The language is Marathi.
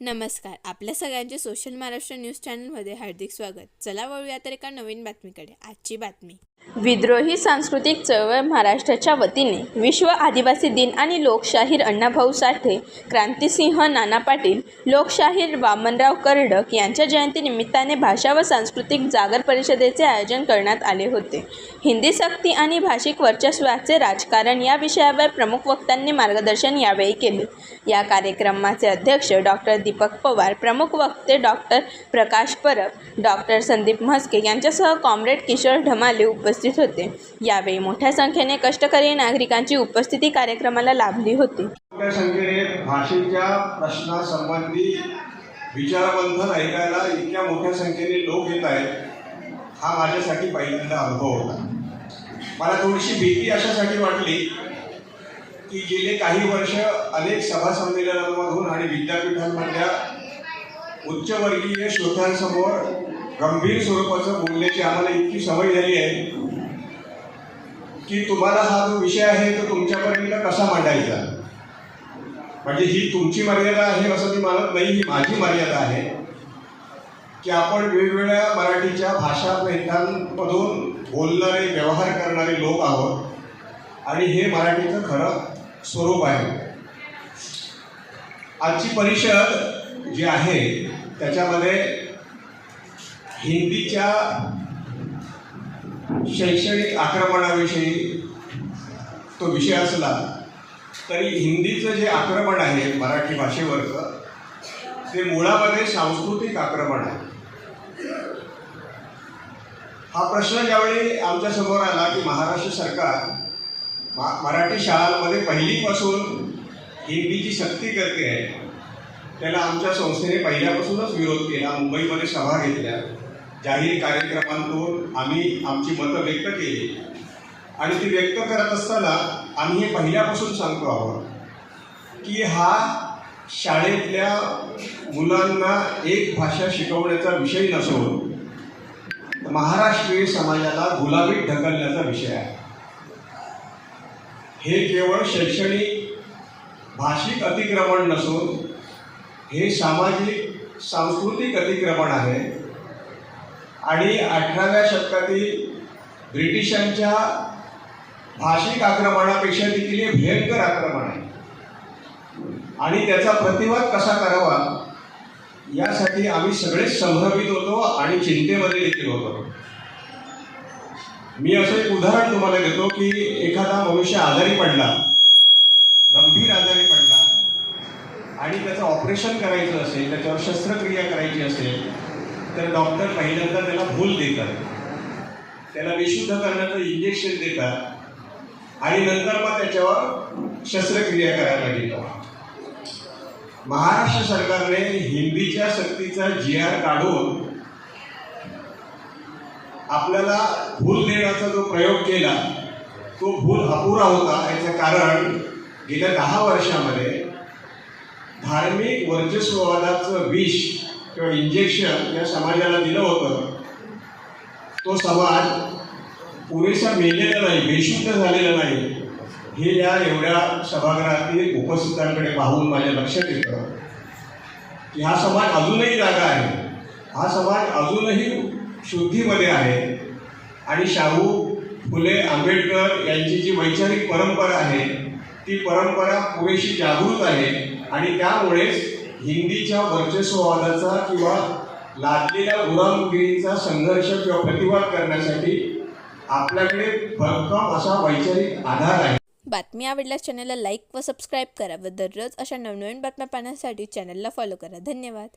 नमस्कार. आपल्या सगळ्यांचे सोशल महाराष्ट्र न्यूज चॅनलमध्ये हार्दिक स्वागत. चला वळूया तर एका नवीन बातमीकडे. आजची बातमी. विद्रोही सांस्कृतिक चळवळ महाराष्ट्राच्या वतीने विश्व आदिवासी दिन आणि लोकशाहीर अण्णाभाऊ साठे, क्रांतिसिंह नाना पाटील, लोकशाहीर वामनराव कर्डक यांच्या जयंतीनिमित्ताने भाषा व सांस्कृतिक जागर परिषदेचे आयोजन करण्यात आले होते. हिंदी सक्ती आणि भाषिक वर्चस्वाचे राजकारण या विषयावर प्रमुख वक्त्यांनी मार्गदर्शन यावेळी केले. या कार्यक्रमाचे अध्यक्ष डॉक्टर दीपक पवार, प्रमुख वक्ते डॉक्टर प्रकाश परब, डॉक्टर संदीप म्हस्के यांच्यासह कॉम्रेड किशोर ढमाले उपस्थित होते. यावेळी मोठ्या संख्येने कष्टकरी नागरिकांची उपस्थिती कार्यक्रमाला लाभली होती. मोठ्या संख्येने भाषेच्या प्रश्नासंबंधी विचारमंथन ऐकायला इतक्या मोठ्या संख्येने लोक येत आहेत, हा माझ्यासाठी पहिल्यांदा अनुभव होता. मला थोडीशी भीती अशासाठी वाटली की गेले काही वर्ष अनेक सभा संमेलनांमधून आणि विद्यापीठांमधल्या उच्चवर्गीय श्रोत्यांसमोर गंभीर स्वरूपाचं बोलण्याची आम्हाला इतकी सवय झाली आहे की तुम्हाला हा जो विषय आहे तो तुमच्यापर्यंत कसा मांडायचा, म्हणजे ही तुमची मर्यादा आहे असं मी मानत नाही, ही माझी मर्यादा आहे की आपण वेगवेगळ्या मराठीच्या भाषा भेदांमधून बोलणारे, व्यवहार करणारे लोक आहोत आणि हे मराठीचं खरं स्वरूप आहे. आजची परिषद जी आहे त्याच्यामध्ये हिंदीच्या शैक्षणिक आक्रमणाविषयी तो विषय असला तरी हिंदीचं जे आक्रमण आहे मराठी भाषेवरचं ते मुळामध्ये सांस्कृतिक आक्रमण आहे. हा प्रश्न ज्यावेळी आमच्यासमोर आला की महाराष्ट्र सरकार मराठी शाळांमध्ये पहिलीपासून हिंदीची सक्ती करते आहे, त्याला आमच्या संस्थेने पहिल्यापासूनच विरोध केला. मुंबईमध्ये सभा घेतल्या, जाहीर कार्यक्रमांतून आम्ही आमची मतं व्यक्त केली आणि ती व्यक्त करत असताना आम्ही हे पहिल्यापासून सांगतो आहोत की हा शाळेतल्या मुलांना एक भाषा शिकवण्याचा विषय नसून महाराष्ट्रीय समाजाला गुलामीत ढकलण्याचा विषय आहे. हे केवळ शैक्षणिक भाषिक अतिक्रमण नसून हे सामाजिक सांस्कृतिक अतिक्रमण आहे आणि 18व्या शतकातील ब्रिटिशांच्या भाषिक आक्रमणापेक्षा देखील हे भयंकर आक्रमण आहे आणि त्याचा प्रतिवाद कसा करावा यासाठी आम्ही सगळेच संभ्रमित होतो आणि चिंतेमध्ये देखील होतो. मी असं एक उदाहरण तुम्हाला देतो की एखादा मनुष्य आजारी पडला, गंभीर आजारी पडला आणि त्याचं ऑपरेशन करायचं असेल, त्याच्यावर शस्त्रक्रिया करायची असेल तर डॉक्टर पहिल्यांदा त्याला भूल देतात, त्याला विशुद्ध करण्याचं इंजेक्शन देतात आणि नंतर मग त्याच्यावर शस्त्रक्रिया करायला घेतात. महाराष्ट्र सरकारने हिंदीच्या सक्तीचा GR काढून आपल्याला भूल देण्याचा जो प्रयोग केला तो भूल अपुरा होता. याचं कारण गेल्या 10 वर्षामध्ये धार्मिक वर्चस्ववादाचं विष किंवा इंजेक्शन या समाजाला दिलं होतं. तो समाज पुरेसा मेलेला नाही, बेशुद्ध झालेला नाही, हे या एवढ्या सभागृहातील उपस्थितांकडे पाहून माझ्या लक्षात येतं की हा समाज अजूनही जागा आहे, हा समाज अजूनही शुद्धीमध्ये आहे आणि शाहू फुले आंबेडकर यांची जी वैचारिक परंपरा आहे ती परंपरा पुरेशी जागृत आहे आणि त्यामुळेच हिंदीच्या वर्चस्ववादाचा किंवा लादलेल्या गुलामगिरीचा संघर्ष किंवा प्रतिवाद करण्यासाठी आपल्याकडे भक्कम असा वैचारिक आधार आहे. बातमी आवडल्यास चॅनलला लाईक व सबस्क्राईब करा व दररोज अशा नवनवीन बातम्या पाहण्यासाठी चॅनलला फॉलो करा. धन्यवाद.